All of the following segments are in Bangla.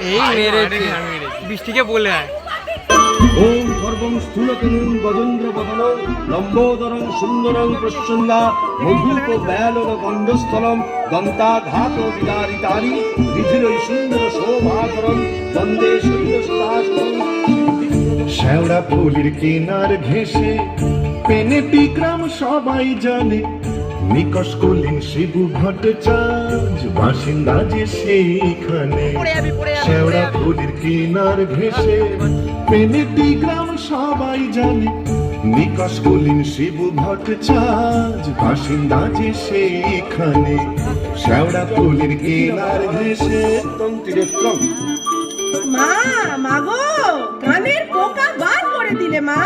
এই মেরেছে বৃষ্টিকে বলে আয়। ওম সর্বং স্থূলতনুং গজেন্দ্র বদনং লম্বোদরং সুন্দরং প্রসন্না মধুপ ব্যালন গণ্ডস্থলম দন্তাঘাত বিদারিতারি বিধিরৈ সুন্দর শোভাধরং বন্দে শৈলসুতাশং। শ্যাওড়া ফুলের কিনার ঘেঁষে পেনেটি গ্রাম সবাই জানে, নিকষ কুলীন শিবু ভট্টাচার্য বাসিন্দা যে সেইখানে। শ্যাওড়া ফুলের কিনার ঘেঁষে পেনেটি গ্রাম সবাই জানে, নিকষ কুলীন শিবু ভট্টাচার্য বাসিন্দা যে সেইখানে। শ্যাওড়া ফুলের কিনার ঘেঁষে মা, মাগো, কানের পোকা বার করে দিলে মা।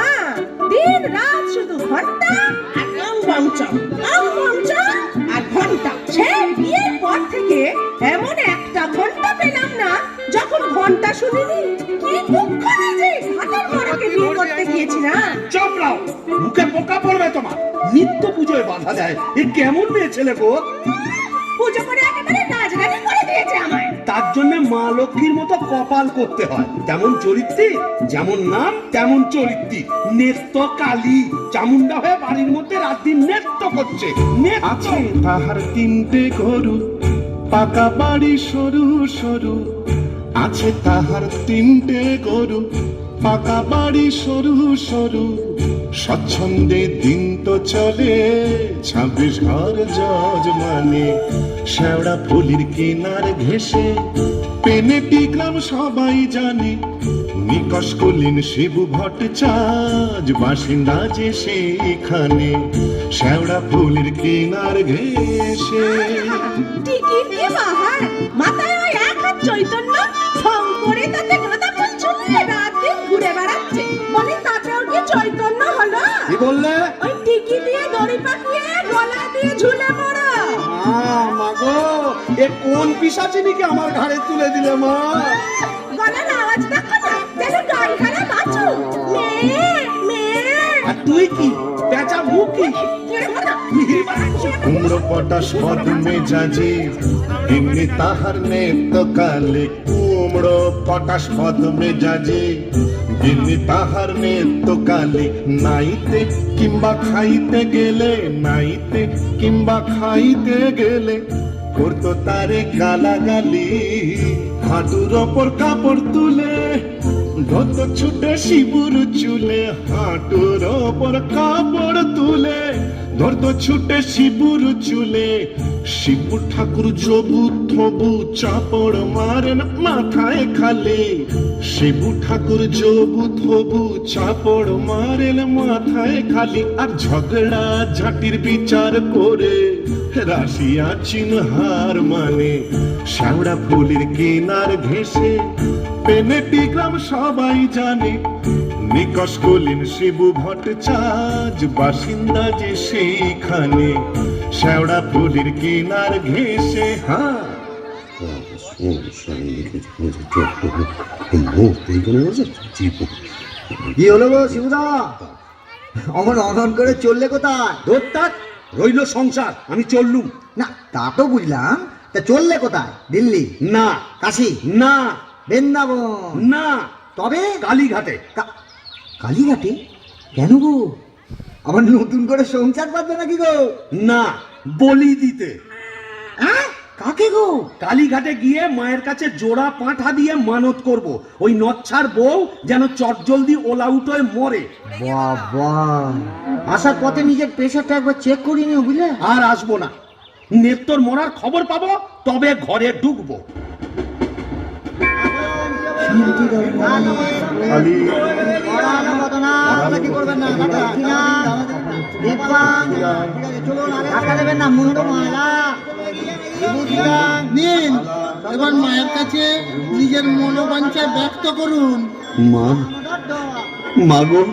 দিন রাত শুধু ঘন্টা আর আর ঘন্টা। সে বিয়ের পর থেকে এমন একটা ঘন্টা পেলাম না যখন ঘন্টা শুনিনি। কি দুঃখ যে ঘাটার বড়কে বিয়ে করতে গিয়েছি না। চপড়াও, মুখে পোকা পড়বে তোমার। নিত্য পুজোয় বাধা দেয়, এ কেমন মেয়ে ছেলে গো? পুজো করে একেবারে নাচগানি করে দিয়েছে আমায়। তার জন্য মা লক্ষ্মীর মতো কপাল করতে হয়। যেমন চরিত্রী, যেমন নাম তেমন চরিত্রী। নেত্য কালী চামুন্ডা হয়ে বাড়ির মধ্যে রাত দিন নেত্য করছে। আছে তাহার তিনটে গরু, পাকা বাড়ি সরু সরু। আছে তাহার তিনটে গরু, পাকা বাড়ি সরু সরু। স্বচ্ছন্দে দিন তো চলে 26 ঘর যজমানে। শ্যাওড়া ফুলের কিনার ঘেঁষে পেনেটি গ্রাম সবাই জানে, নিকষ কুলীন শিবু ভট্টাচার্য বাসিন্দা যে সেইখানে। শ্যাওড়া ফুলের কিনার ঘেঁষে টিকির কি বাহার, মাথায় ওই এক হাত চৈতন্য, সং করে তাতে গাঁদা ফুল ঝুলিয়ে রাত দিন ঘুরে বেড়াচ্ছে। বলে তাতেও কি চৈতন্য হলো? কি বললে? ওই টিকি দিয়ে দড়ি পাকিয়ে গলা দিয়ে ঝুলে পড়া। মা গো, এ কোন পিশাচিনীকে আমার ঘাড়ে তুলে দিলে মা? গলার আওয়াজ দেখো না, যেন গাই হারা বাছু। আর তুই কি পেঁচা মুখি? কুমড়ো পটাশ পদ্মে যাজে এমনি তাহার নেত্য কালে। কুমড়ো পটাশ পদ্মে যাজে এমনি তাহার নেত্য কালে। নাইতে কিংবা খাইতে গেলে, নাইতে কিংবা খাইতে গেলে করতো তারে গালাগালি। হাঁটুর ওপর কাপড় তুলে ধরত ছুটে শিবুর চুলে। হাঁটুর ওপর কাপড় তুলে ধরত ছুটে শিবুর চুলে। শিবু ঠাকুর জবু থবু চাপড় মারেন মাথায় খালে। শিবু ঠাকুর জবু থবু চাপড় মারেন মাথায় খালি। আর ঝগড়া ঝাঁটির বিচার করে রাশিয়া চিনহার মানে। শ্যাওড়া ফুলের কিনার ঘেঁষে পেনেটি গ্রাম সবাই জানে, নিকষ কুলীন শিবু ভট্টাচার্য বাসিন্দা যে সেইখানে। শ্যাওড়া ফুলের কিনার ঘেঁষে কি হলো গো শিবুদা, অমন অনন করে চললে কোথায়? ধরতাক রইল সংসার, আমি চললুম। না তা তো বুঝলাম, তা চললে কোথায়? দিল্লি না, কাশী না, বৃন্দাবন না, তবে কালীঘাটে। কালীঘাটে? কেন গো, আবার নতুন করে সংসার পাতবে নাকি গো? না, বলি দিতে। কাকে গো? কালীঘাটে গিয়ে মায়ের কাছে জোড়া পাঁঠা দিয়ে মানত করব, ওই নচ্ছার বউ যেন চটজলদি ওলাউট হয়ে মরে। বাবা, আসার পথে নিজের প্রেশারটা একবার চেক করিয়ে নিও বুঝলে। আর আসবো না, নেত্তর মরার খবর পাবো তবে ঘরে ঢুকবো। নিন, এবার মায়ের কাছে নিজের মনোবাঞ্ছা ব্যক্ত করুন। মা, মাগো,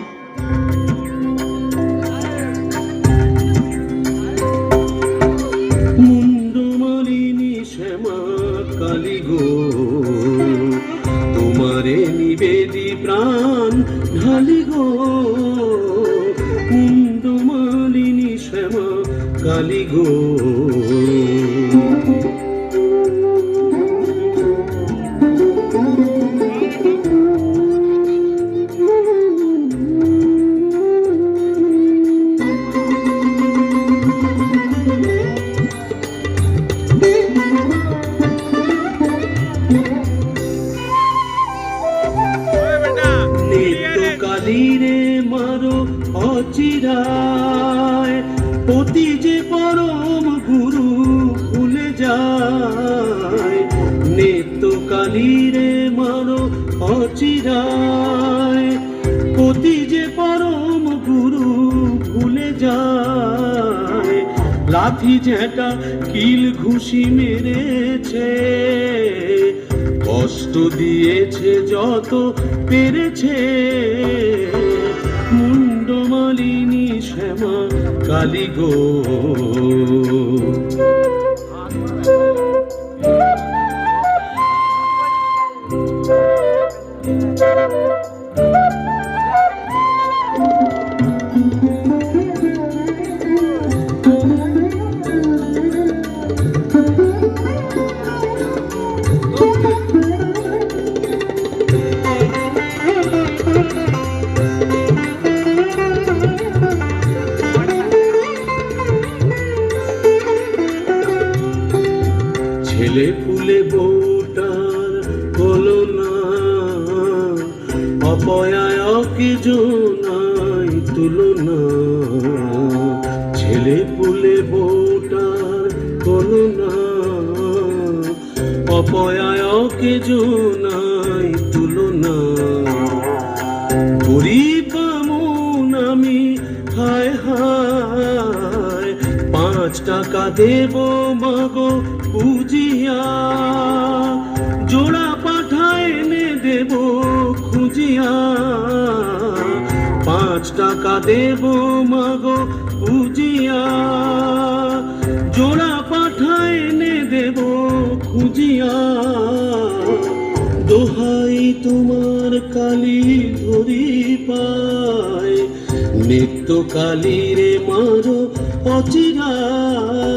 মুন্ডমালিনী শ্যামা কালী গো, তোমারে নিবেদি প্রাণ ঢালি গো। মুন্ডমালিনী শ্যামা কালী গো, যায়, পতি যে পরম গুরু ভুলে যায়, নিত্য কালীরে মানো অচিরায়, পতি যে পরম গুরু ভুলে যায়, লাঠি ঝেঁটা কিল ঘুষি মেরেছে, কষ্ট দিয়েছে যত পেরেছে, মুন্ডমালিনী শ্যামা কালী গো। ছেলে ফুলে বউটার হলো না, অপয়ায় কিছু নাই তুলনা, ছেলে ফুলে বউটার হলো না, অপয়ায় কিছু নাই তুলনা, গরিব বামুন আমি হায় হায়, 5 টাকা দেব মাগো বুঝিয়া, জোড়া পাঠায় এনে দেব খুঁজিয়া, 5 টাকা দেব মাগো বুঝিয়া, জোড়া পাঠায় এনে দেব খুঁজিয়া, দোহাই তোমার কালী ধরি পায়, নিত্য কালীরে মারো অচিরায়,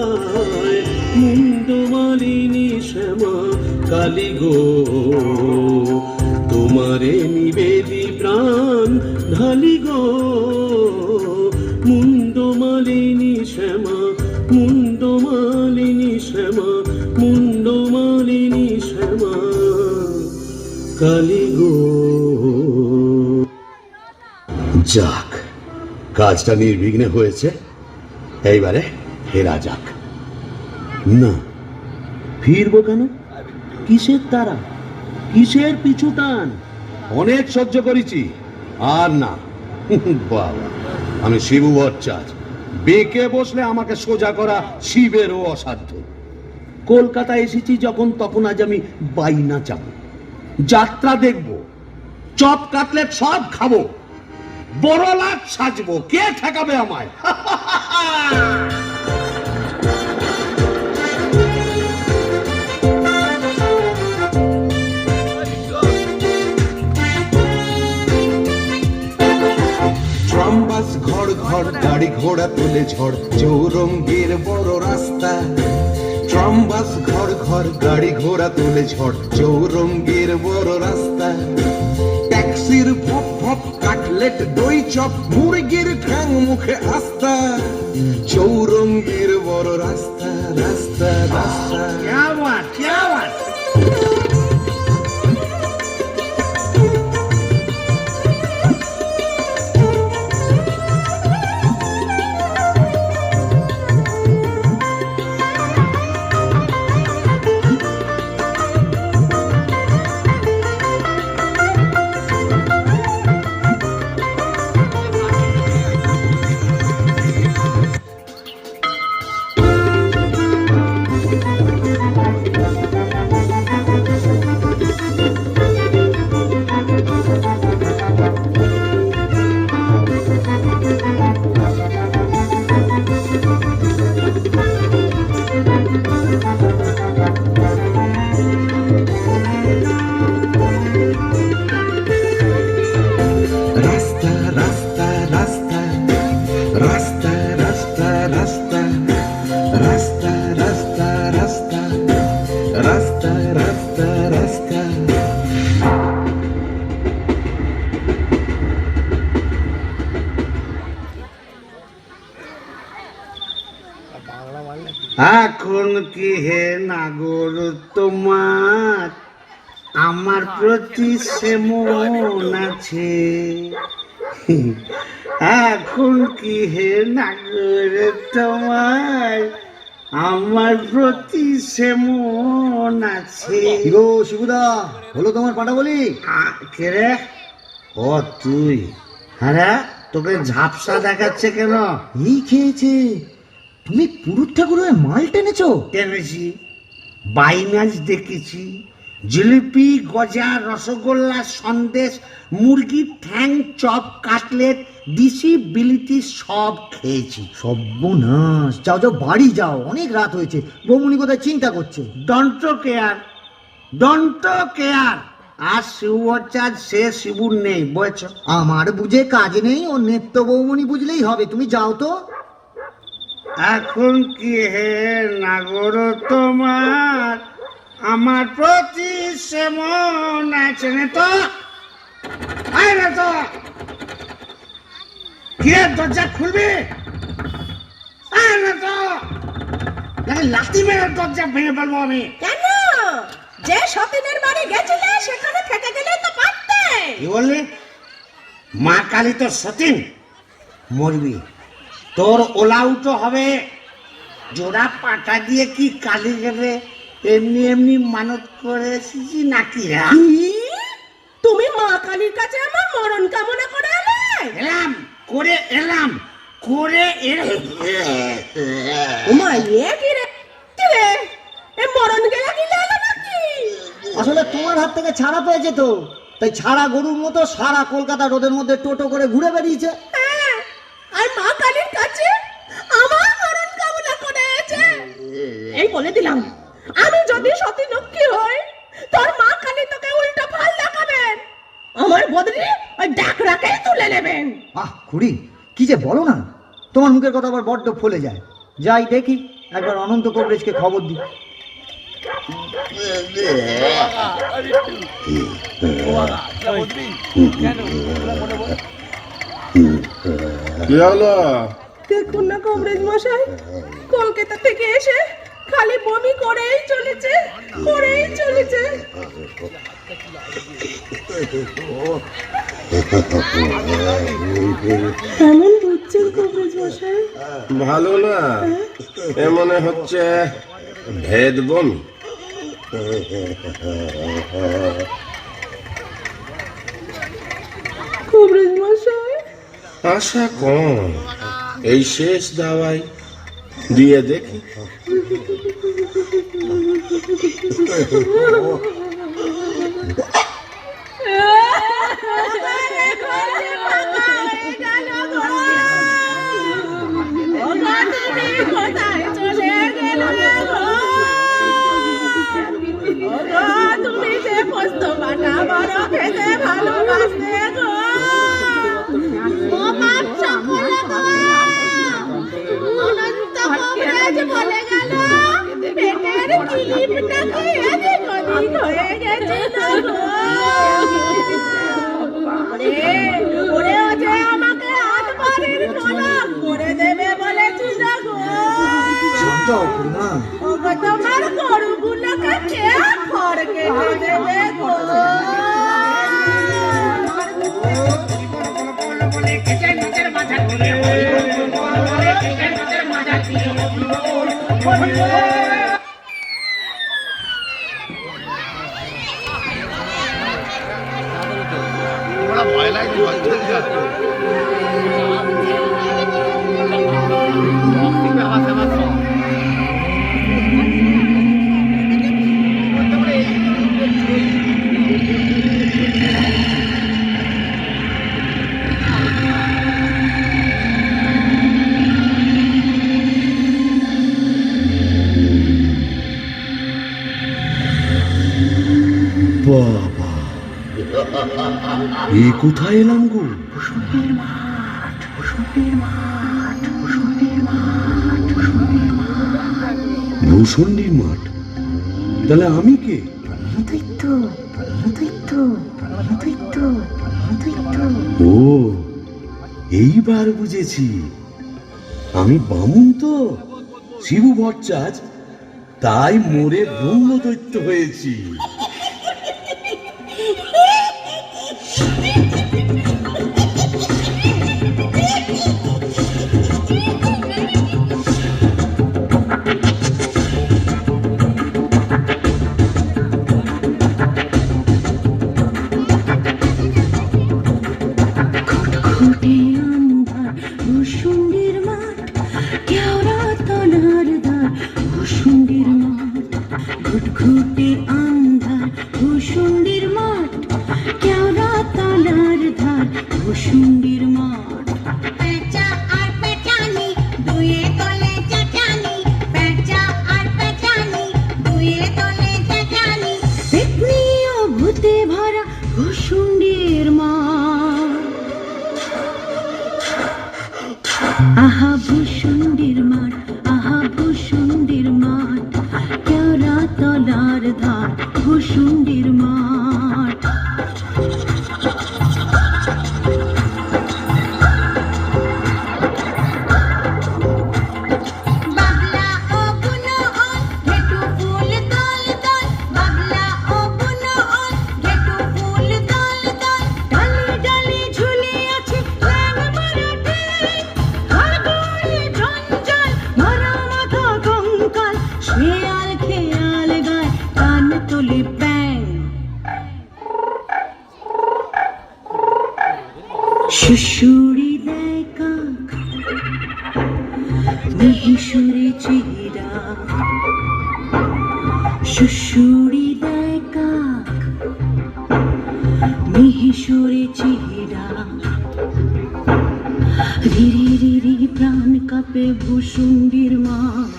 মুন্ডমালিনী শ্যামা কালী গো, তোমারে নিবেদি প্রাণ ঢালি গো, মুন্ডমালিনী শ্যামা, মুন্ডমালিনী শ্যামা, মুন্ডমালিনী শ্যামা কালী গো। যাক, কাজটা নির্বিঘ্নে হয়েছে, এইবারে ফেরা যাক। না, ফিরবো কেন? কিসের তারা, কিসের পিছু টান? অনেক সহ্য করেছি, আর না। বাবা, আমি শিবু ভট্টাচার্য, বেঁকে বসলে আমাকে সোজা করা শিবেরও অসাধ্য। কলকাতা এসেছি যখন, তখন আজ আমি বাইনা চাবো, যাত্রা দেখবো, চপ কাটলেট সব খাবো, বড় লাট সাজবো, কে ঠেকাবে আমায়? ট্রাম বাস ঘর ঘর গাড়ি ঘোড়া তুলে ঝড়, চৌরঙ্গীর বড় রাস্তা। ট্রাম বাস ঘর ঘর গাড়ি ঘোড়া তুলে ঝড়, চৌরঙ্গীর বড় রাস্তা। ট্যাক্সির ভপ ভপ কাটলেট দই চপ, মুরগির ঠ্যাং মুখে আস্তা, চৌরঙ্গীর বড় রাস্তা রাস্তা রাস্তা। এখন কি হে নাগর তোমার আমার প্রতি সে মন আছে? এখন কি হে নাগর তোমার আমার প্রতি সেমন আছে? কি গো শিবুদা, হলো তোমার পাটা বলি? কে রে? ও তুই? হ্যাঁ, তোকে ঝাপসা দেখাচ্ছে কেন? এই খেয়েছে, তুমি পুরুত ঠাকুর হয়ে মাল টেনেছো? টেনেছি, বাইনাচ দেখেছি, জিলিপি, গজা, রসগোল্লা, সন্দেশ, মুরগির ঠ্যাং, চপ, কাটলেট, দিশি বিলিতি সব খেয়েছি। সর্বনাশ, যাও যাও বাড়ি যাও, অনেক রাত হয়েছে। বৌমনি কোথায় চিন্তা করছে? Don't care, don't care. আর শিবচাঁদ সে শিবুর নেই, বুঝেছ? আমার বুঝে কাজ নেই, ও নেত্য বৌমনি বুঝলেই হবে। তুমি যাও তো। এখন কি হে নাগর তোমার আমার প্রতি সেমন আছে? নে তো, আয় না তো, কে দরজা খুলবে? আয় না তো, লাথি মেরে দরজা ভেঙে ফেলবো আমি। কেন? যে সতীনের বাড়ি গেছিলে সেখানে থেকে গেলে তো পারতে। কি বললি? মা কালী তো সতীন, মরবি, তোর ওলাউটো হবে। জোড়া পাটা দিয়ে কি কালী দেবে? এমনি এমনি মানত করে এসেছি নাকি? কি? তুমি মা কালীর কাছে আমার মরণ কামনা করে এলে? এলাম করে এলাম করে ওমা, এ কি রে? কি রে? এ মরণ গেলা গিলে এলো নাকি? আসলে তোমার হাত থেকে ছাড়া পেয়েছে তো, তাই ছাড়া গরুর মতো সারা কলকাতা রোদের মধ্যে টোটো করে ঘুরে বেরিয়েছে। হ্যাঁ, আর মা কালীর কাছে আমার মরণ কামনা করেছে। এই বলে দিলাম, আমি যদি সতী লক্ষ্মী হই, তোর মা কালী তোকে উল্টো ফাল দেখাবেন। আমার বদলে ওই ডাকরাকেই তুলে নেবেন। আহ খুড়ি, কি যে বলো না, তোমার মুখের কথা আবার বড্ড ফলে যায়। যাই দেখি, একবার অনন্ত কবরেজকে খবর দিই। কি হলো? দেখুন না কবরেজ মশাই, কলকাতা থেকে এসে খালি বমি করেই চলেছে, করেই চলেছে। কেমন বুঝছেন কবরেজ মশাই? ভালো না, এ মনে হচ্ছে ভেদ বমি। কবরেজ মশাই, আশা কম, এই শেষ দাওয়াই দিয়ে দেখি। তুমি যে পোস্ত বাটা বড় খেতে ভালোবাসতে গো, ও বাপ সকলে গো, অনন্ত কবরেজ বলে গেল পেটের কিলিপটাকে এদিক ওদিক হয়ে গেছে না গো। ওরে ও যে আমাকে হাত বাড়ির কলম করে দেবে বলেছিল গো। যাও খুড়িমা, ওগো তোমার গরুগুলোকে কে খড় কেটে দেবে গো। বাবা, এই কোথায় এলাম গো? ভূষণ্ডির মাঠ? তাহলে আমি কে? ও, এইবার বুঝেছি, আমি বামুন তো, শিবু ভট্টাচার্য, তাই মোরে ব্রহ্মদৈত্য হয়েছি। ঘুটঘুটে আন্ধার ভূষুণ্ডির মাঠ, কেওড়া তলার ধার ভূষুণ্ডির মাঠ। পেঁচা আর পেঁচানি দুয়ে তলে চেঁচানি, পেঁচা আর পেঁচানি দুয়ে তলে চেঁচানি, পেতনি ও ভূতে ভরা ভূষুণ্ডির মাঠ। আহা ভূষুণ্ডির মাঠ, আহা ভূষুণ্ডির মাঠ, কেওড়া তলার ধার ভূষুণ্ডির মাঠ। বাবলা ও বুনোন ঘেটু ফুল দল দল, বাবলা ও বুনোন ঘেটু ফুল দল দল, ডালে ডালে ঝুলে আছে ল্যাং মারাঠি, ঘরগোড়ে জঞ্জাল ভরা মাথা কঙ্কাল, শেয়াল খেয়াল গায় কান তোলে ব্যাং। শিশুড়ি দেয় কাক মিহিসুরে চিরা, শিশুড়ি দেয় কাক মিহিসুরে চিরা, রিরি রিরি প্রাণ কাঁপে ভূষুণ্ডির মাঠ।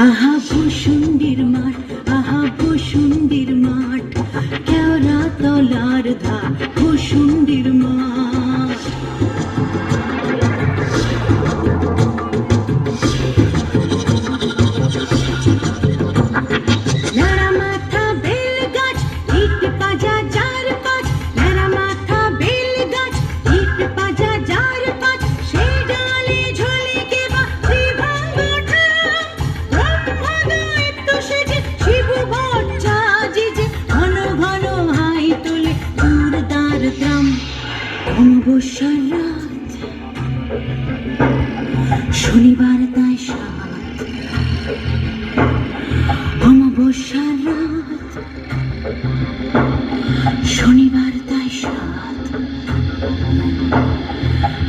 আহা ভূষুণ্ডির মাঠ, আহা ভূষুণ্ডির মাঠ, কেওড়া তলার ধার ভূষুণ্ডির মাঠ। ন্যাড়া মাথা বেল গাছ, ইট পাজা যার পাঁচ, ন্যাড়া মাথা বেল গাছ, ইট পাজা যার পাঁচ, সে ডালে ঝোলে কেবা শ্রীভঙ্গ ঠাম, ব্রহ্মদৈত্য সেজে শিবু ভট্টা জিজে, ঘন ঘন হাই তোলে দুর্দার গ্রাম। অমাবস্যার রাত, শনিবার তাই সাত, অমাবস্যার রাত, শনিবার তাই সাত,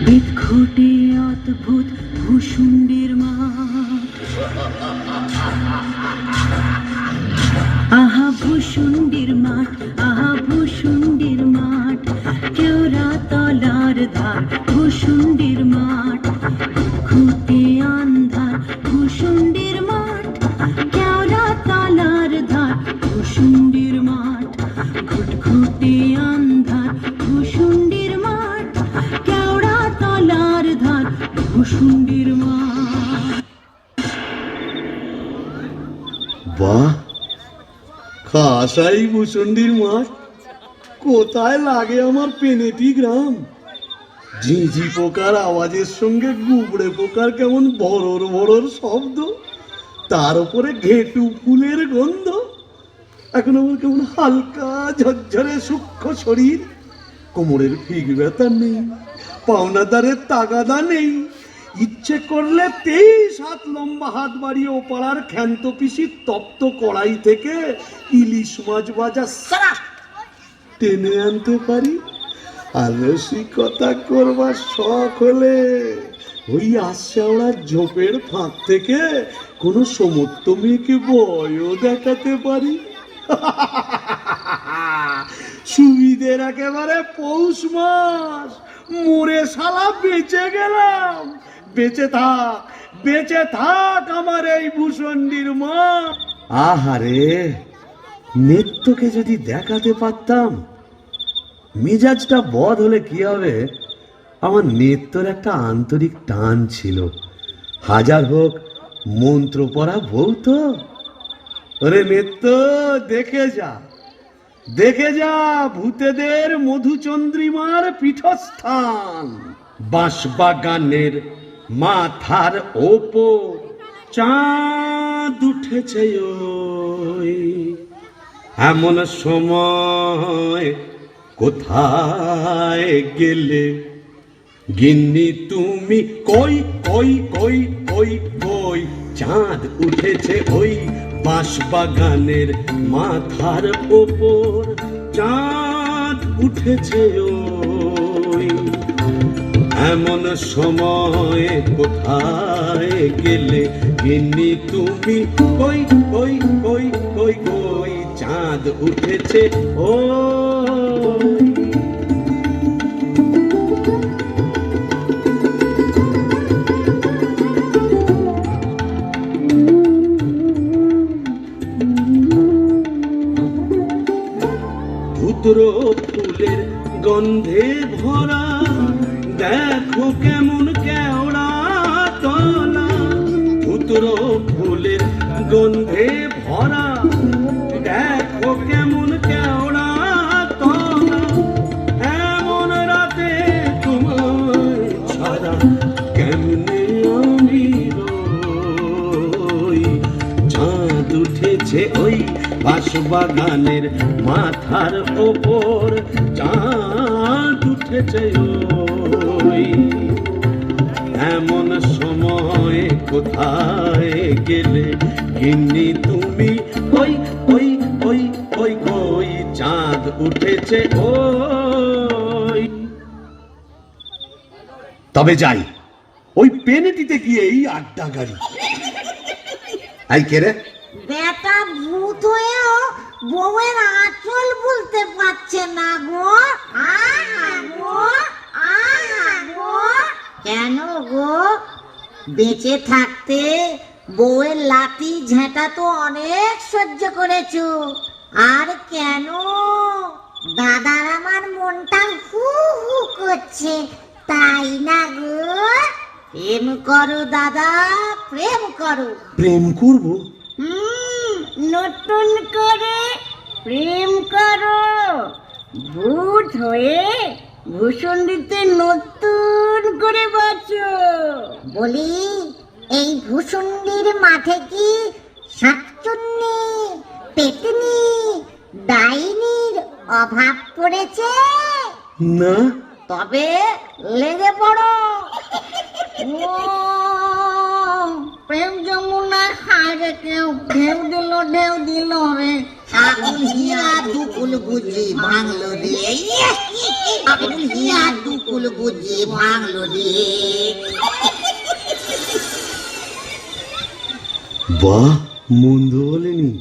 বিদঘুটে অদ্ভুত ভূষুণ্ডির মাঠ। আহা ভূষুণ্ডির মাঠ, আহা ভূষুণ্ডির মাঠ, কেওড়া তলার ধার ভূষুণ্ডির মাঠ। ঘুটে আন্ধার ভূষুণ্ডির মাঠ, কেওড়া তলার ধার ভূষুণ্ডির মাঠ। ঘুটঘুটে আন্ধার ভূষুণ্ডির মাঠ, কেওড়া তলার ধার ভূষুণ্ডির মাঠ। বাহ, খাসাই ভূষুণ্ডির মাঠ। কোথায় লাগে আমার পেনেটি গ্রাম। ঝিঁঝি পোকার আওয়াজের সঙ্গে গুবড়ে পোকার কেমন ভরর ভরর শব্দ, তার উপরে ঘেটু ফুলের গন্ধ। এখন আমার কেমন হালকা ঝরঝরে সূক্ষ্ম শরীর, কোমরের ফিক ব্যথা নেই, পাওনাদারের তাগাদা নেই। ইচ্ছে করলে 23 হাত লম্বা হাত বাড়িয়ে ওপাড়ার ক্ষান্ত পিসির তপ্ত কড়াই থেকে ইলিশ মাছ ভাজা সারা টেনে আনতে পারি। আর রসিকতা করবার শখ হলে ওই আশাওড়ার ঝোপের ফাঁক থেকে কোনো সমর্থ মেয়েকে বয়ও দেখাতে পারি। সুবিধের একেবারে পৌষ মাস, মরে শালা বেঁচে গেলাম। বেঁচে থাক আমার এই ভূষণ্ডির মা। আহারে, নেত্রকে যদি দেখাতে পারতাম। মেজাজটা বদ হলে কি হবে, আমার নেত্রর একটা আন্তরিক টান ছিল। হাজার হোক মন্ত্র পড়া বউ তো। ওরে নেত্র, দেখে যা ভূতেদের মধুচন্দ্রিমার পীঠস্থান। বাঁশবাগানের মাথার ওপর চাঁদ উঠেছে ওই, এমন সময় কোথায় গেলে গিন্নি তুমি? কই কই কই কই কই, চাঁদ উঠেছে ওই বাঁশবাগানের মাথার ওপর, চাঁদ উঠেছে ওই, এমন সময় কোথায় গেলে গিন্নি তুমি? কই কই কই কই কই চাঁদ উঠেছে ও। ধুতরো ফুলের গন্ধে ভরা, দেখো কেমন কেওড়া তলা। ধুতরো ফুলের গন্ধে ভরা, দেখো কেমন কেওড়া তলা। এমন রাতে তোমায় ছাড়া কেমনে আমি রই। চাঁদ উঠেছে ওই বাঁশবাগানের মাথার ওপর, চাঁদ উঠেছে ওই। এমন সময় কোথায় গেলে গিন্নি তুমি? ওই ওই ওই ওই ওই চাঁদ উঠেছে ওই। তবে যাই, ওই পেনেটিতে গিয়েই আড্ডা গাড়ি। আই কে রে? বেটা ভূত হয়েও বউয়ের আঁচল বলতে পারছে না গো। গো গো কেন গো? বেঁচে থাকতে বউয়ের লাঠি ঝেঁটা তো অনেক সহ্য করেছো, আর কেন? দাদার আমার মনটা হু হু করছে, তাই না গো? প্রেম করো দাদা, প্রেম করো। প্রেম করবো? নতুন করে প্রেম করো। ভূত হয়ে ভূষণ্ডিতে নতুন করে বাঁচো। বলি, এই ভূষণ্ডির মাঠে কি শাকচুন্নি, পেতনি, ডাইনির অভাব পড়েছে? না। তবে লেগে পড়ো। প্রেম যমুনায় হায় কেউ ঢেউ দিল রে। আগুন হিয়া দুকুল বুঝি ভাঙলো রে। আগুন হিয়া দুকুল বুঝি ভাঙলো রে। বাহ, মন্দ বলেনি।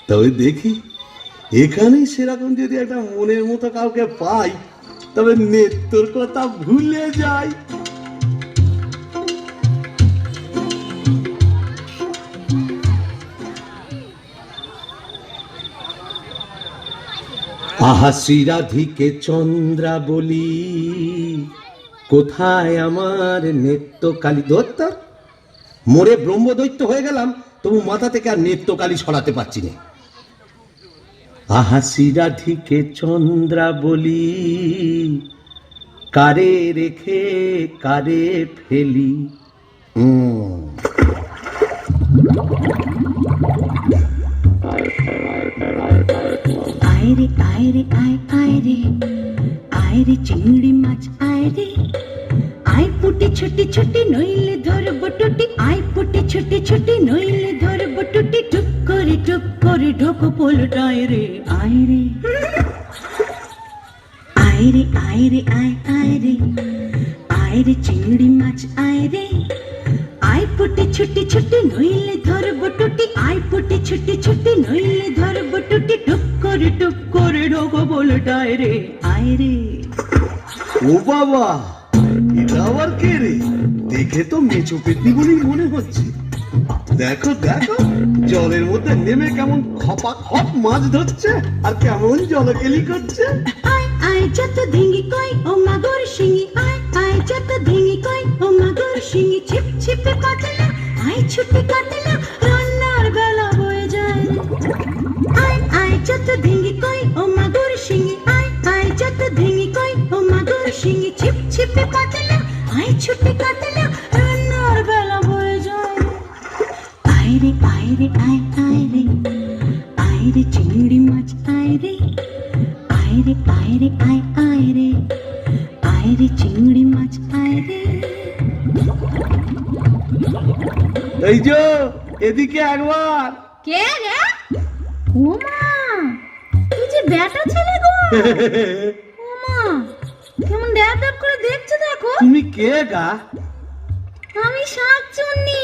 তবে দেখি, এখানেই সেরকম যদি একটা মনের মতো কাউকে পাই, তবে নেত্তর কথা ভুলে যাই। আহা শ্রীরাধিকে চন্দ্রা বলি, কোথায় আমার নেত্যকালী? দত্ত মোরে ব্রহ্মদৈত্য হয়ে গেলাম, তবু মাথা থেকে আর নেত্যকালী সরাতে পারছি না। আহা শ্রীরাধিকে চন্দ্রা বলি, কারে রেখে কারে ফেলি। আয় রে আয় রে আয় আয় রে, আয় রে চিংড়ি মাছ আয় রে। আয় পুটি ছুটি ছুটি নইলে ধরব টুটি, আয় পুটি ছুটি ছুটি নইলে ধরব টুটি। টুক করে ঢোকো পোলটায় রে। আয় রে আয় রে আয় রে আয় আয় রে, আয় রে চিংড়ি মাছ আয় রে। আয় পুটি ছুটি ছুটি নইলে ধরব টুটি, আয় পুটি ছুটি ছুটি নইলে ধরব টুটি। টুক করে ঢোকো পোলটায় রে। আয় রে। ও বাবা, এটা আবার কে রে? দেখে তো মেচো পেতনি বলেই মনে হচ্ছে। দেখো দেখো, জলের মধ্যে নেমে কেমন খপা খপ মাছ ধরছে, আর কেমন জলকেলি করছে। আয় আয় যত ধিঙ্গি কই ও মাগুর শিঙি, আয় আয় যত ধিঙ্গি কই ও মাগুর শিঙি। ছিপ ছিপে কাটলা, আয় ছুটি কাটলা, রান্নার বেলা হয়ে যায়। আয় আয় যত ধিঙ্গি কই ও মাগুর শিঙি, আয় আয় যত ধিঙ্গি কই ও মাগুর শিঙি। ছিপ ছিপে কাটলা, আয় ছুটি কাটলা, রান্নার বেলা হয়ে যায়। আয় রে আয় রে আয় আয় রে, আয় রে চিংড়ি মাছ আয় রে। আয় রে আয় রে আয় আয় রে, আয় রে চিংড়ি মাছ আয় রে। এই যে এদিকে একবার। কে রে? ওমা, তুই যে বেটা ছেলে গো। ওমা, কেমন ড্যাব ড্যাব করে দেখছে দেখো। দেখো। তুমি কে গা? আমি শাকচুন্নি।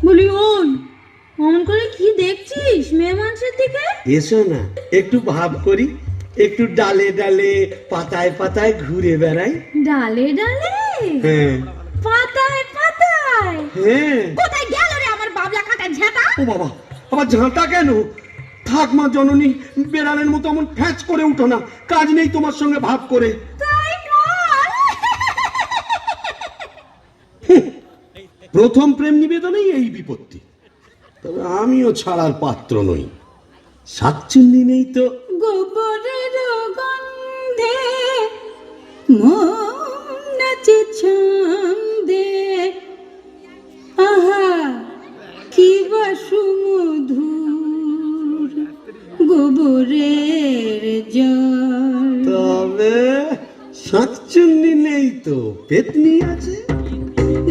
বলি ওই অমন করে কি দেখছিস মেয়ে মানুষের দিকে? এসো না একটু ভাব করি, একটু ডালে ডালে পাতায় পাতায় ঘুরে বেড়াই। ডালে ডালে হ্যাঁ পাতায় পাতায়? হ্যাঁ। কোথায় গেল রে আমার বাবলা কাটা ঝাঁটা? ও বাবা, আবার ঝাঁটা কেন? থাক মা জননী, বেড়ালের মতো এমন ফ্যাচ করে উঠো না, কাজ নেই তোমার সঙ্গে ভাব করে। তাই কর। প্রথম প্রেম নিবেদনেই এই বিপত্তি। তবে আমিও ছাড়ার পাত্র নই। শাকচুন্নি নেই তো। গোবরের গন্ধে মন নাচে ছন্দে, আহা কি বা সুমধুর গোবরের জল। তবে শাকচুন্নি নেই তো, পেতনি আছে।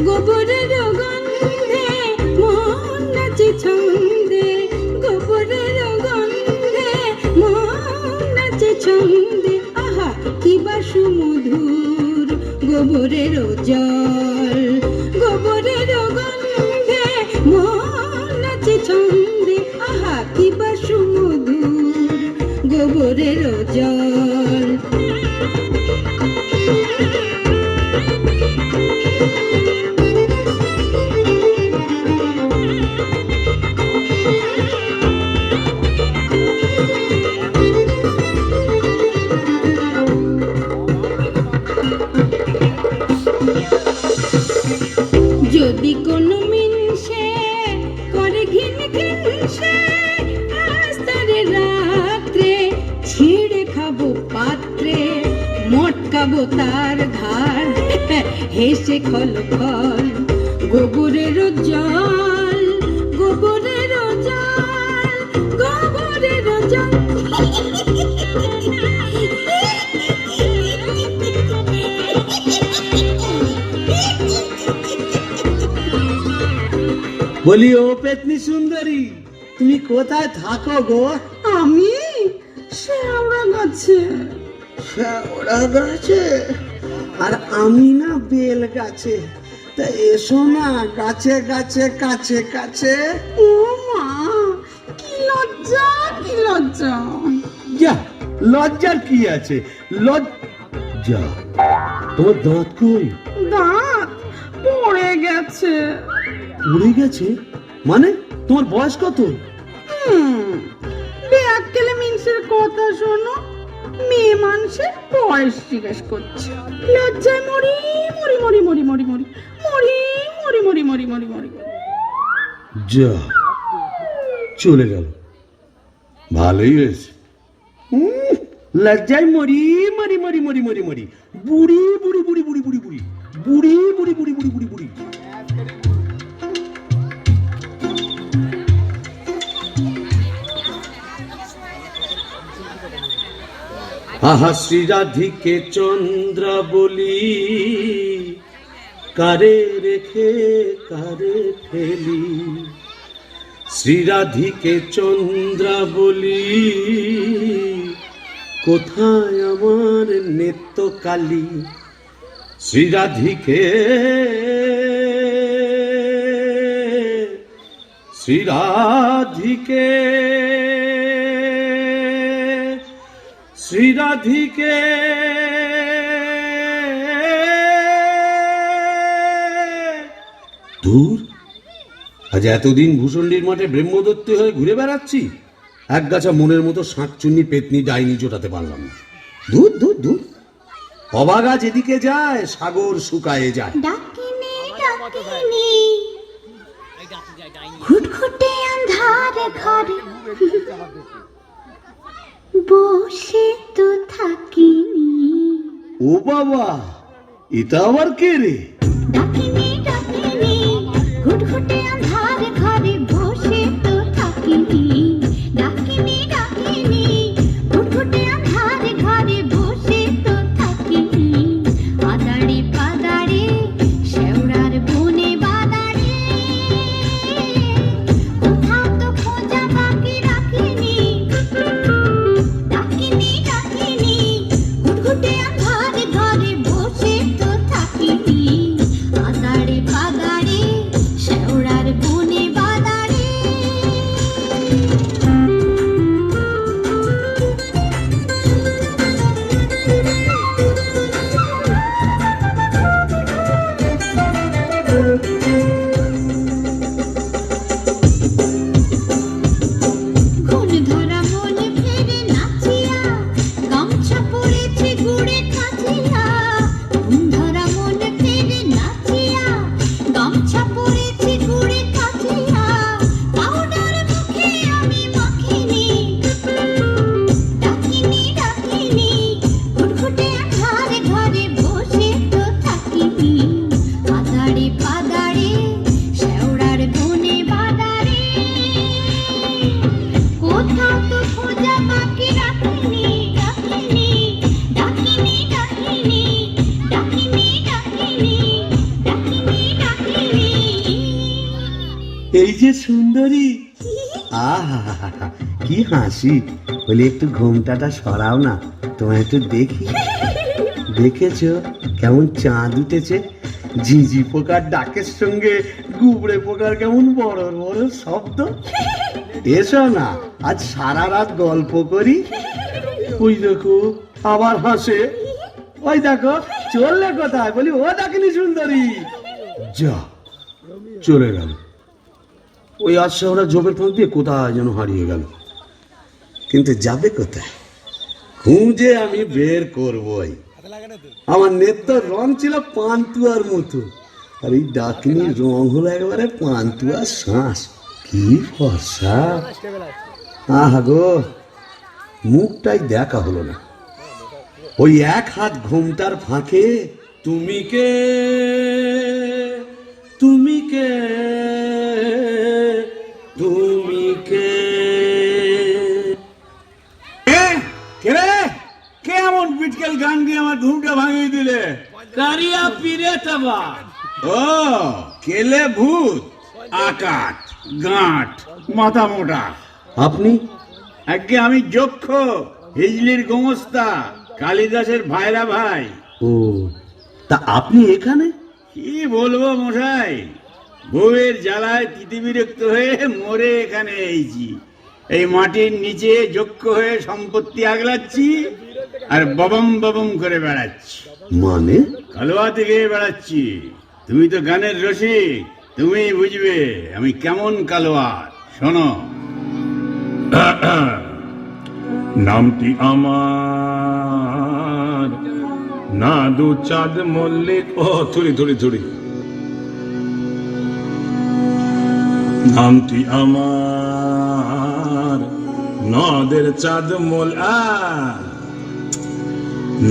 গোবরের গন্ধে মন নাচে ছন্দে, গোবরের গন্ধে মন নাচে ছন্দে, আহা কি বা সুমধুর গোবরের জল। গোবরের গন্ধে মন নাচে ছন্দে, আহা কি বা সুমধুর গোবরের জল। যদি কোনো মিনসে করে ঘিন ঘিনসে, আজ তারে রাত্রে ছিঁড়ে খাবো পাত্রে, মটকাবো তার ঘাড় হেসে খল খল গোবরের জল। গোবরের জল, গোবরের জল। বলি ও পেতনি সুন্দরী, তুমি কোথায় থাকো গো? আমি শেওড়া গাছে। শেওড়া গাছে? আর আমি না বেল গাছে। তা এসো না গাছে গাছে কাছে কাছে। ও মা, কি লজ্জা কি লজ্জা। যা, লজ্জার কি আছে? লজ্জা? তোমার দাঁত কই? দাঁত পড়ে গেছে। উড়ে গেছে মানে? তোমার বয়স কত? বেয়াক্কেলে মিনসের কথা শোনো, মেয়ে মানুষের বয়স জিজ্ঞেস করছে। লজ্জায় মরি মরি মরি মরি মরি মরি মরি মরি মরি মরি মরি মরি। যা, চলে গেল। ভালোই হয়েছে। লজ্জায় মরি মরি মরি মরি মরি মরি বুড়ি বুড়ি বুড়ি বুড়ি বুড়ি বুড়ি বুড়ি বুড়ি বুড়ি বুড়ি বুড়ি বুড়ি। আহা শ্রীরাধিকে চন্দ্র বলি, কারে রেখে কারে ফেলি। শ্রীরাধিকে চন্দ্র বলি, কোথায় আমার নেত্য কালী। শ্রীরাধিকে শ্রীরাধিকে শ্রীরাধিকে দূর। আজ এতদিন ভূষণ্ডির মাঠে ব্রহ্মদত্তে হয়ে ঘুরে বেড়াচ্ছি, এক গাছা মনের মতো শাঁকচুন্নি পেতনি ডাইনি জোটাতে পারলাম না। দূর দূর দূর। অবাগা যেদিকে যায় সাগর শুকায়ে যায়। ডাকিনি ডাকিনি ঘুটঘুটে আন্ধার ঘরে বসে তো থাকিনি। ও বাবা, এটা আবার কে রে? ডাকিনি ডাকিনি ঘুটঘুটে আন্ধার ঘরে বসে তো থাকিনি। ডাকিনি ডাকিনি ঘুটঘুটে আন্ধার ঘরে বসে তো থাকিনি। আদাড়ি পাদাড়ি শেওড়ার বনে বাদাড়ি, কোথাও তো খোঁজা বাকি রাখিনি। ডাকিনি ডাকিনি ঘুটঘুটে আন্ধার ঘরে বসে তো থাকিনি। সুন্দরী, আহা কি হাসি। বলি একটু ঘোমটাটা সরাও না, তোমায় একটু দেখি। দেখেছো কেমন চাঁদ উঠেছে? ঝিঝি পোকার ডাকের সঙ্গে গুবড়ে পোকার কেমন বড় বড় শব্দ। এসো না আজ সারা রাত গল্প করি। ওই দেখো আবার হাসে, ওই দেখো চললে কোথায়? বলি ও ডাকিনি সুন্দরী, যা চলে গেল। ওই আজকে ওরা জবের ফাঁক দিয়ে কোথায় যেন হারিয়ে গেল। কিন্তু যাবে কোথায় খুঁজে আমি বের করবই। আমার নেত্রর রং ছিল পান্তুয়ার মতো, আর এই ডাকিনীর রং হলো একেবারে পান্তুয়ার শ্বাস। কি ফর্সা! আহা গো, মুখটাই দেখা হলো না। ওই এক হাত ঘোমটার ফাঁকে তুমি কে, তুমি কে, তুমি কে, কে রে? কে এমন বিটকেল গান দিয়ে আমার ঘুমটা ভাঙিয়ে দিলে? কারিয়া পীরে তাবা। ও কেলে ভূত, আকাট গাঁট মাথা মোটা। আপনি? আগে আমি যক্ষ, হিজলির গোমস্তা, কালিদাসের ভাইরা ভাই। ও তা আপনি এখানে? কি বলবো মশাই, বউয়ের জ্বালায় তিতি বিরক্ত হয়ে মরে এখানে এইছি। এই মাটির নিচে যক্ষ হয়ে সম্পত্তি আগলাচ্ছি আর ববম ববম করে বেড়াচ্ছি। মানে? কালোয়াতে গিয়ে বেড়াচ্ছি। তুমি তো গানের রসিক, তুমি বুঝবে আমি কেমন কালোয়ার। শোনো, নামটি আমার না দু চাঁদ মল্লিক। ও থুড়ি থুড়ি থুড়ি। নামটি আমার নদের চাঁদ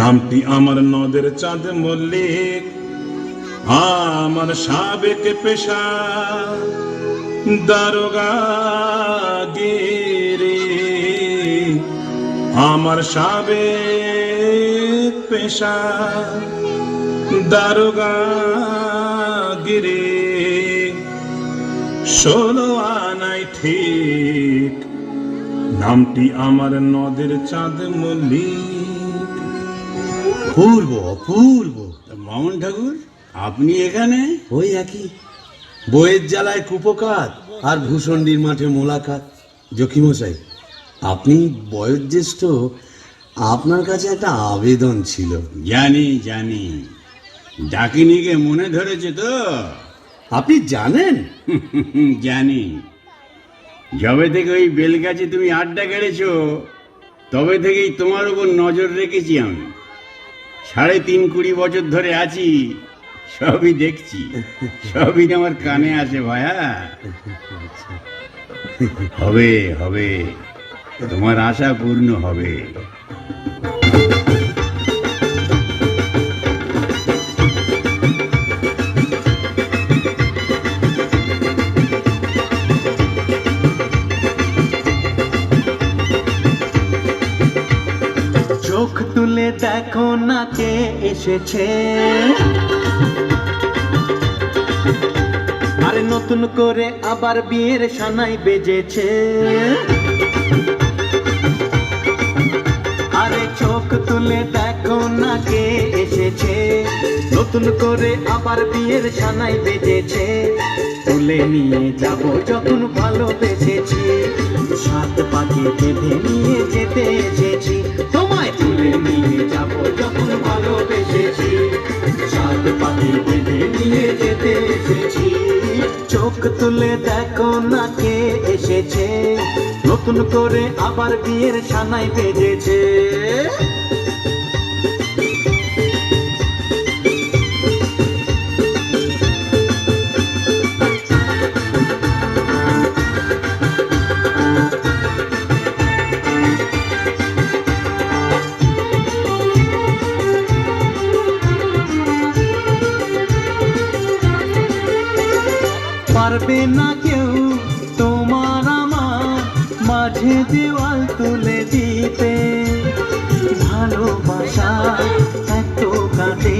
নামটি আমার নদের চাঁদ মল্লিক। আমার সাবেক পেশা দারোগা গিরি। আমার সাবেক পেশা দারোগা গিরি। 16 আনাই ঠিক, নামটি আমার নদের চাঁদ মল্লিক। পূর্ব অপূর্ব। মামুন ঠাকুর আপনি এখানে? ওই একই, বইয়ের জ্বালায় কুপকাত আর ভূষণ্ডির মাঠে মোলাকাত। জকিমশাই আপনি বয়োজ্যেষ্ঠ, আপনার কাছে একটা আবেদন ছিল। জানি জানি, ডাকিনীকে মনে ধরেছে তো? আপনি জানেন? জানি। যবে থেকে ওই বেলগাছে তুমি আড্ডা কেড়েছো, তবে থেকেই তোমার উপর নজর রেখেছি আমি। 3.5 বছর ধরে আছি, সবই দেখছি, সবই আমার কানে আসে ভায়া। হবে হবে, তোমার আশা পূর্ণ হবে। চোখ তুলে দেখো না কে এসেছে, আরে নতুন করে আবার বিয়ের সানাই বেজেছে। আরে চোখ তুলে দেখো না কে এসেছে, নতুন করে আবার বিয়ের সানাই বেজেছে। তুলে নিয়ে যাব যখন ভালোবেসেছি, 7 পাখি বেঁধে নিয়ে যেতে এসেছি। তোমায় তুলে নিয়ে যাব যখন ভালোবেসেছি, 7 পাখি বেঁধে নিয়ে যেতে এসেছি। চোখ তুলে দেখো না কে এসেছে, নতুন করে আবার বিয়ের সানাই বেজেছে। পারবে না কেউ তোমার আমার মাঝে দেওয়াল তুলে দিতে, ভালোবাসা এত কাটে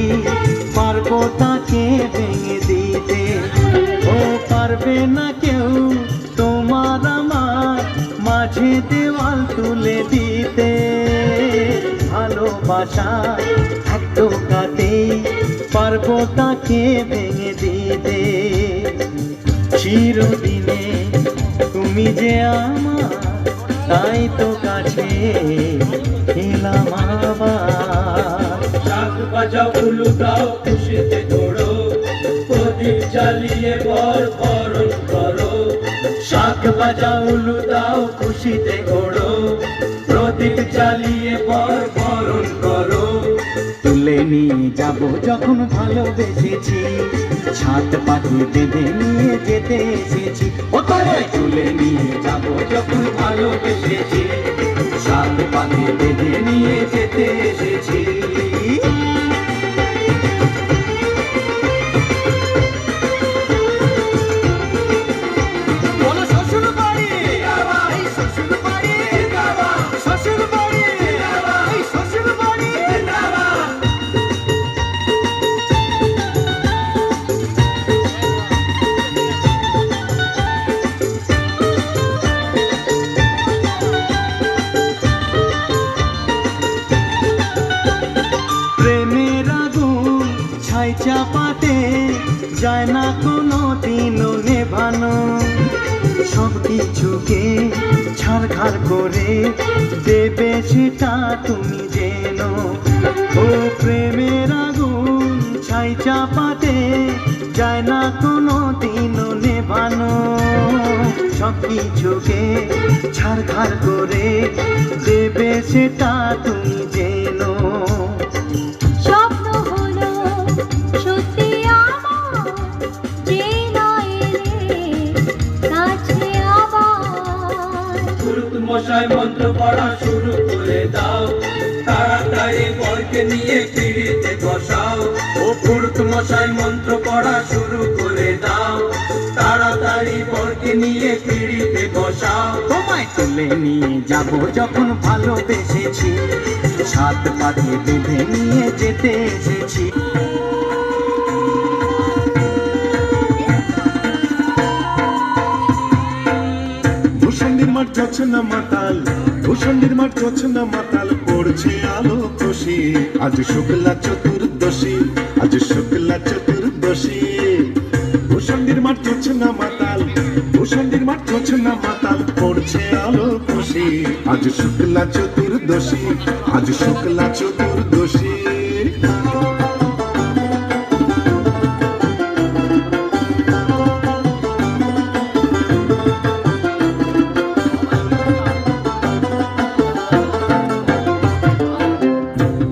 পারবো তাকে ভেঙে দিতে। ও পারবে না কেউ দেওয়াল তুলে দিতে, ভালোবাসা এক টোকাতেই পারবো তাকে ভেঙে দিতে। চিরদিনে তুমি যে আমার, তাই তো কাছে এলাম আবার। শাক বাজাও উলু দাও খুশিতে ঘোড়ো, প্রদীপ জ্বালিয়ে বর বরণ করো। শাক বাজা উলু দাও খুশিতে ঘোড়ো, প্রদীপ জ্বালিয়ে বর বরণ করো। তুলে নিয়ে যাব যখন ভালোবেসেছি, ছাদ পাখি বেঁধে নিয়ে যেতে এসেছি। ও তোমায় তুলে নিয়ে যাব যখন ভালোবেসেছি, ছাদ পাখি বেঁধে নিয়ে যেতে এসেছি। প্রেমের আগুন ছাই চাপাতে যায় না কোনো দিনও নেভানো, সব কিছুকে ছাড়খাড় করে দেবে সেটা তুমি যেন। ও প্রেমের আগুন ছাই চাপাতে যায় না কোনো দিনও নেভানো, সব কিছুকে ছাড়খাড় করে দেবে সেটা তুমি যেন। স্বপ্ন হলো সত্যি আমার, যে না এলে কাছে আবার। পুরুত মশাই মন্ত্র পড়া শুরু করে দাও, তাড়াতাড়ি বরকে নিয়ে পিড়িতে বসাও। ও পুরুত মশাই মন্ত্র পড়া শুরু করে দাও, তাড়াতাড়ি বরকে নিয়ে পিড়িতে বসাও। তোমায় তুলে নিয়ে যাব যখন ভালোবেসেছি, ছাদ পাখি বেঁধে নিয়ে যেতে এসেছি। ভূষণ্ডির মাঠ জোছনা মাতাল, ভূষণ্ডির মাঠ জোছনা মাতাল, পড়ছে আলো খুশি। আজ শুক্লা চতুর্দশী, আজ শুক্লা চতুর্দশী। ভূষণ্ডির মাঠ জোছনা মাতাল, ভূষণ্ডির মাঠ জোছনা মাতাল, পড়ছে আলো খুশি। আজ শুক্লা চতুর্দশী, আজ শুক্লা চতুর্দশী।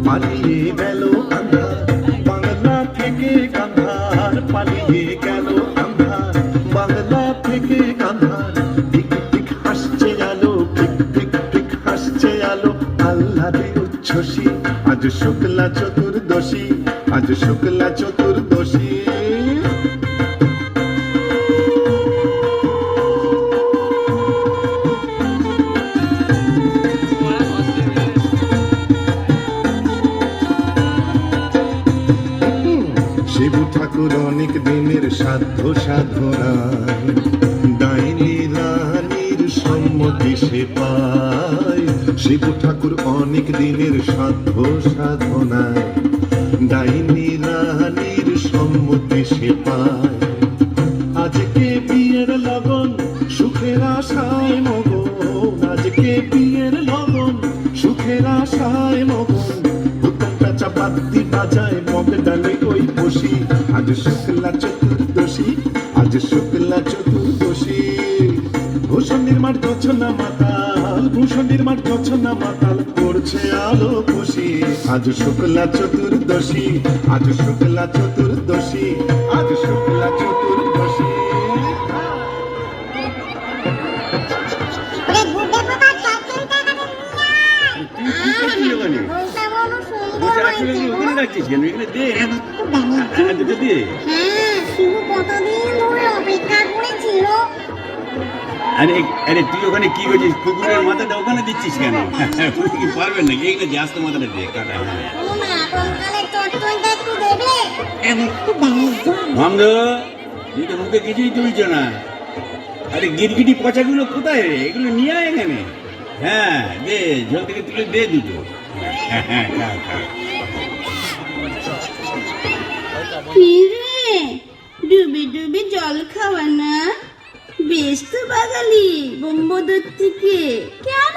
পালিয়ে গেল আন্ধার বাংলা থেকে কান্ধার, পালিয়ে গেল আন্ধার বাংলা থেকে কান্ধার। ঠিক ঠিক হাসছে আলো, ঠিক ঠিক ঠিক হাসছে আলো, আল্লাহরে উচ্ছ্বসী। আজ শুক্লা চতুর্দশী, আজ শুক্লা চতুর্দশী। শিবু ঠাকুর অনেক দিনের সাধ্য সাধনায়, ডাইনি রানীর সম্মতি সে পায়। শিবু ঠাকুর অনেক দিনের সাধ্য সাধনায়, ডাইনি রানীর সম্মতি সে পায়। আজকে বিয়ের লগন সুখের আশায় মগন, আজকে বিয়ের লগন সুখের আশায় মগন। হুতমটা চাপাতি বাজায় মগ ডালে ওই বসি। আজ শুক্লা চতুর্দশী, আজ শুক্লা চতুর্দশী। ভূষণ্ডির মাঠ জোছনা মাতাল, ভূষণ্ডির মাঠ জোছনা মাতাল, পড়ছে আলো খুশি। আজ শুক্লা চতুর্দশী, আজ শুক্লা চতুর্দশী, আজ শুক্লা চতুর্দশী। ওখানে রাখছিস কেন? এখানে দে, দে। আরে আরে তুই ওখানে কি করছিস? কুকুরের মাথাটা ওখানে দিচ্ছিস কেন? কি পারবেন নাকি? এখানে যে আস্তে মাথাটা দে, কাটা। মামদ, তুই তো মুখে কিছুই তুলছ না। আরে গিরগিটি পচাগুলো কোথায় রে? এগুলো নিয়ে আয় এখানে। হ্যাঁ দে, ঝোল থেকে তুলে দে দুটো। হ্যাঁ, খা, খা। কিরে ডুবে ডুবে জল খাওয়া না? বেশ তো বাগালি বোম্বদর থেকে। কেন,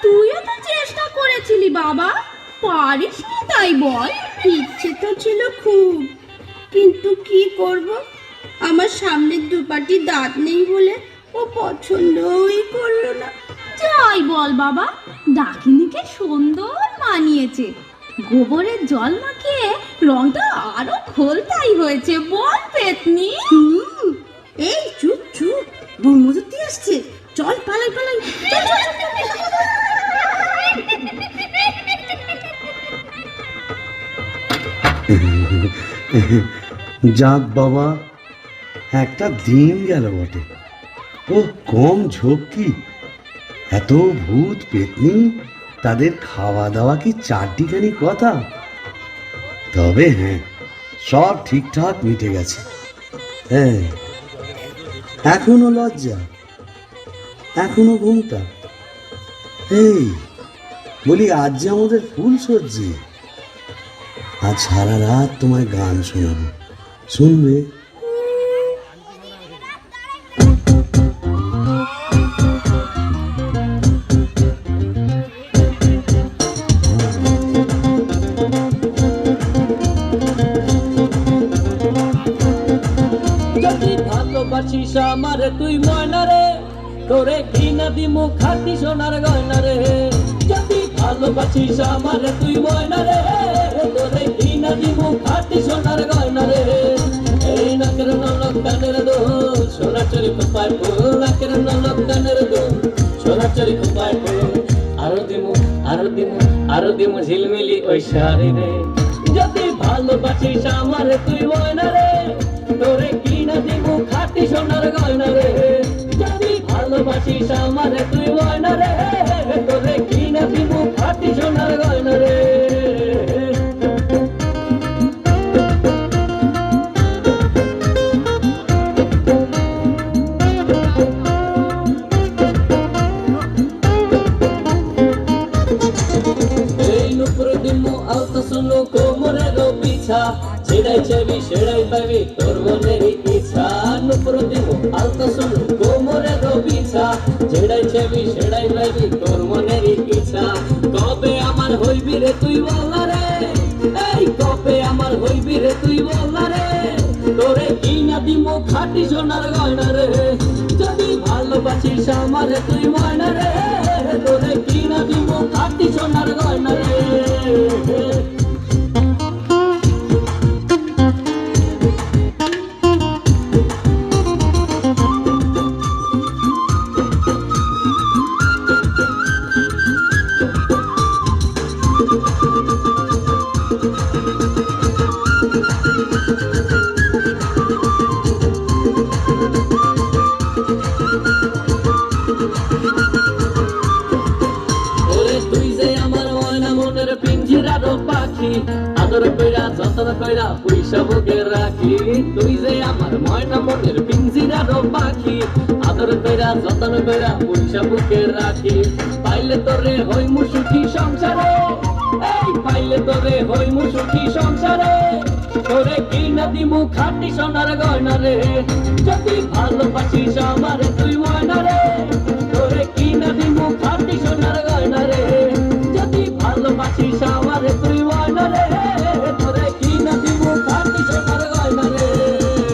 তুইও তো চেষ্টা করেছিলি বাবা, পারিস না তাই বল? ইচ্ছে তো ছিল খুব, কিন্তু কি করব, আমার সামনের দুপাটি দাঁত নেই বলে ও পছন্দই করলো না। যাই বল বাবা, ডাকিনিকে সুন্দর মানিয়েছে। গোবরের জল মাখিয়ে রংটা আরো খোলতাই হয়েছে, বল পেতনি? এই চুপ চুপ, বোম্বদরটি আসছে, চল পালাই পালাই, চল, চল, চল, চল। যাক বাবা, একটা দিন গেল বটে। ও কম ঝক্কি, এত ভূত পেতনি, তাদের খাওয়া দাওয়া কি চারটিখানি কথা? তবে হ্যাঁ, সব ঠিকঠাক মিটে গেছে। হ্যাঁ, এখনো লজ্জা, এখনো ঘুমটা। এই বলি, আজ যে আমাদের ফুল সজ্জি, আজ সারা রাত তোমায় গান শোনাবো, শুনবে? যদি ভালোবাসিস আমারে তুই ময়না রে, তোরে ঘৃণা দিমু খাটি সোনার গয়না রে। যদি ভালোবাসিস আমারে তুই ময়না রে, তোরে ঘৃণা দিমু খাটি সোনার গয়না রে। এই নাকের নলক কানের দোল, সোনার চরি খোপায় ফুল, নাকের নলক কানের দোল, সোনার চরি খোপায় ফুল। আরো দিমু, আরো দিমু, আরো দিমু ঝিলমিলি ওই শাড়ি রে। যদি ভালোবাসিস আমারে তুই ময়না রে, তোরে কিনা দিমু খাটি সোনার গয়না রে। যদি ভালোবাসিস আমারে তুই ময়না রে, তোরে কিনা দিমু খাটি সোনার গয়না রে। এই নুপুর দিমু আলতা শুনো কোমরের পিছা, ছেড়াই চাবি সেড়াই পাবি তোর মনের ইচ্ছা। নুপুর দিমু আলতা শুনো কোমরের পিছা, ছেড়াই চাবি সেড়াই পাবি তোর মনের ইচ্ছা। কবে আমার হইবি রে তুই বললা রে, এই কবে আমার হইবি রে তুই বললা রে, তোরে কিনা দিমু খাটি সোনার গয়না রে। যদি ভালোবাসিস আমারে তুই ময়না রে, তোরে কিনা দিমু খাটি সোনার গয়না রে। আদর কইরা যতন কইরা পয়সা বুকে রাখি, তুই যে আমার ময়না মনের পিঞ্জিরার পাখি। আদর কইরা যতন কইরা পয়সা বুকে রাখি, পাইলে তোরে হইমু সুখী সংসারে, এই পাইলে তোরে হইমু সুখী সংসারে। তোরে কিনা দিমু খাটি সোনার গয়না রে। যদি ভালোবাসিস আমারে তুই ময়না রে, তোরে কিনা দিমু খাটি সোনার গয়না রে। যদি ভালোবাসিস আমারে তুই ময়না রে, তোরে কিনা দিমু খাটি সোনার গয়না রে।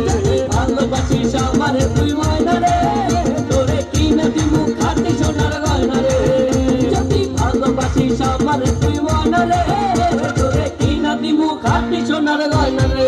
যদি ভালোবাসিস আমারে তুই ময়না রে, তোরে কিনা দিমু খাটি সোনার গয়না রে। যদি ভালোবাসিস আমারে তুই ময়না রে, তোরে কিনা দিমু খাটি সোনার গয়না রে।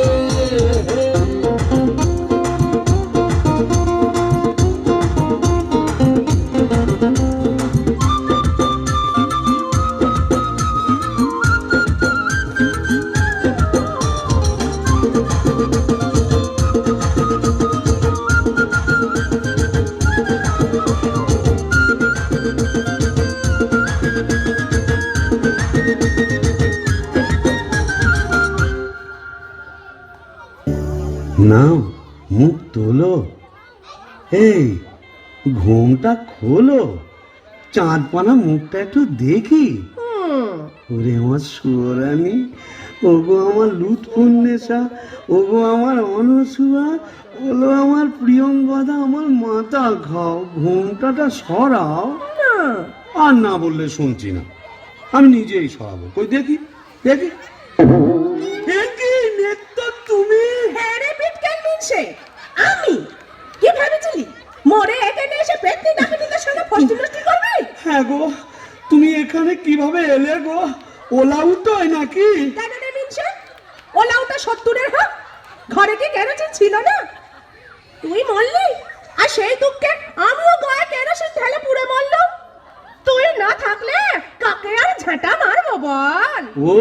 নাও, মুখ তোলো, এই ঘুমটা খোলো। চাঁদপানা মুখটা একটু দেখি। ওরে আমার সুরানি, ওগো আমার লুৎফুন্নেসা, ওগো আমার অনসুয়া, ওলো আমার প্রিয়ঙ্গদা, আমার মাথা খাও, ঘুমটাটা সরাও। আর না বললে শুনছি না, আমি নিজেই সরাবো। কই দেখি দেখি। তুমি হ্যাঁ রে বিটকেল মিনছে, আমি কি ভেবেছিলি মরে এখানে এসে পেটনি ডাকাতিদের সঙ্গে ফষ্টি নষ্টি করবি? হ্যাঁ গো, তুমি এখানে কিভাবে এলে গো? ওলা উঠোয় নাকি? কেন রে মিনছে, ওলা ওটা 70-এর হক, ঘরে কি কেরোসিন ছিল না? তুই মরলি আর সেই দুঃখে আমিও গায়ে কেরোসিন ঢেলে পুড়ে মরলাম। তুই না থাকলে কাকে আর ঝাঁটা মারবো বল? ও,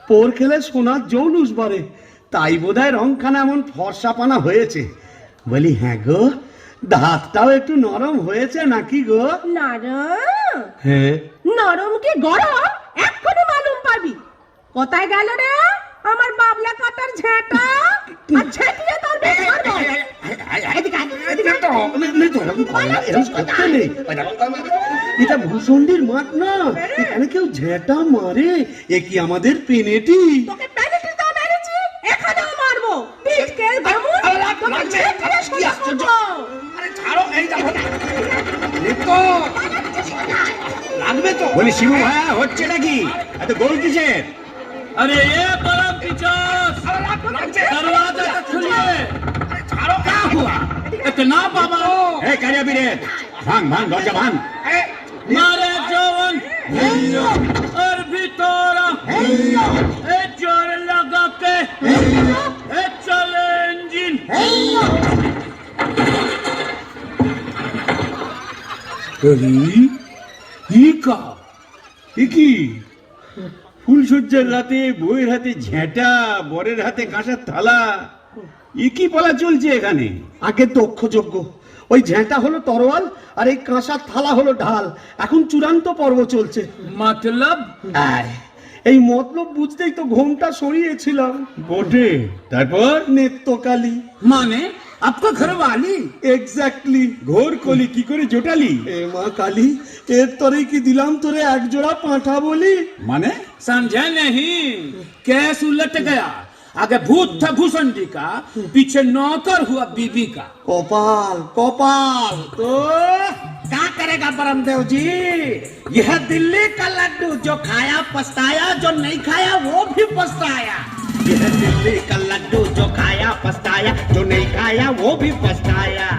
পোর খেলে সোনার জৌলুস বারে, তাই বোধহয় রংখানা এমন ফর্সাপানা হয়েছে। বলি হ্যাঁ গো, দাঁতটাও একটু নরম হয়েছে নাকি গো? নরম? হ্যাঁ। নরম কি গরম এক্ষুনি মালুম পাবি। কোথায় গেল রে আমার বাবলা কাটার ঝেঁটা? আর ঝেঁটিয়ে তোর বেশ মারবো। এটা ভূষণ্ডির মাঠ না, এখানে কেউ ঝেঁটা মারে? এ কি আমাদের পেনেটি? তোকে পেনেটি দাও মেরেছি, এখানেও মারবো। বিটকেল বামুন, তোকে ঝেঁটিয়ে শুনবো। আরে ছাড়ো, এই দেখো তো লাগবে তো। বলি শিবু ভাইয়া, হচ্ছে নাকি এত গোল কিসের? अरे ये परम पिचास, दरवाजा तो खोलिए। क्या हुआ इतना बाबा? এই কারিয়া বীরে, ভাঙ ভাঙ দরজা ভাঙ। मारे जवान और भितोरा ए जोर लगा के ए चले इंजन। কি ফুলসজ্জার রাতে বউয়ের হাতে ঝেঁটা, বরের হাতে কাঁসার থালা, এ কি বলা চলছে এখানে? আগে দক্ষযজ্ঞ, ওই ঝেঁটা হলো তরোয়াল আর এই কাঁসার থালা হলো ঢাল। এখন চূড়ান্ত পর্ব চলছে। मतलब এই মতলব বুঝতেই তো ঘোমটা সরিয়েছিলাম। বটে, তারপর নেত্রকালী माने आपका घर वाली? এক্স্যাক্টলি। ঘোর কলি কি করে জোটালি? এ মা কালী, এর তরে কি দিলাম তোরে এক জোড়া পাঁঠা বলি? মানে समझा नहीं? कैस उलट गया, आगे भूत था भूषणी का, पीछे नौकर हुआ बीबी का। কপাল কপাল। तो क्या करेगा परमदेव जी? यह दिल्ली का लड्डू, जो खाया पछताया, जो नहीं खाया वो भी पछताया। यह दिल्ली का लड्डू, जो खाया पछताया, जो नहीं खाया वो भी पछताया।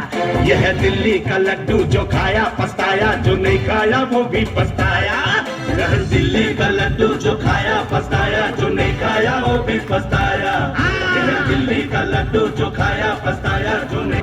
यह दिल्ली का लड्डू, जो खाया पछताया, जो नहीं खाया वो भी पछताया। यह दिल्ली का लड्डू, जो खाया पछताया, जो नहीं खाया वो भी पछताया। यह दिल्ली का लड्डू, जो खाया पछताया, जो नहीं